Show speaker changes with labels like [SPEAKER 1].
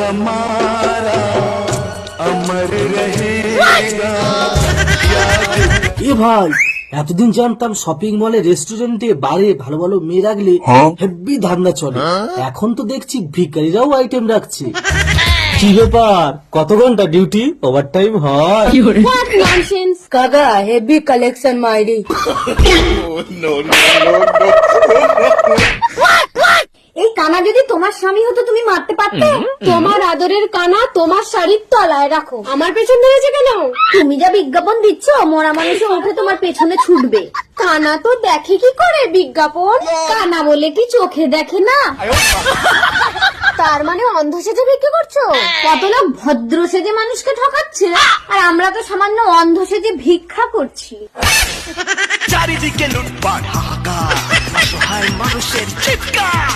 [SPEAKER 1] हमारा अमर रहेगा।
[SPEAKER 2] এ ভাই, এতদিন জানতাম শপিং মলে, রেস্টুরেন্টে, বারে ভালো ভালো মেয়ে রাখলে হেব্বি ধান্দা চলে। এখন তো দেখছি ভিখারিরাও আইটেম রাখছে। কি ব্যাপার, কত ঘন্টা ডিউটি, ওভারটাইম হয়?
[SPEAKER 3] What nonsense! কাকা হেভি কালেকশন মাইরি। এই কানা যদি তোমার স্বামী হতো তুমি মারতে পারতে? তোমার আদরের কানা তোমার শাড়ির তলায় রাখো, আমার পেছন ধরেছে কেন? তুমি যা বিজ্ঞাপন দিচ্ছ মরা মানুষে উঠে তোমার পেছনে ছুটবে। কানা তো দেখে কি করে বিজ্ঞাপন? কানা বলে কি চোখে দেখে না? তার মানে অন্ধ সেজে বিক্রি করছো? কত লোক ভদ্র সেজে মানুষকে ঠকাচ্ছে, আর আমরা তো সামান্য অন্ধ সেজে ভিক্ষা করছি।
[SPEAKER 1] চারিদিকে লুটপাট, হাহাকার, অসহায় মানুষের চিৎকার।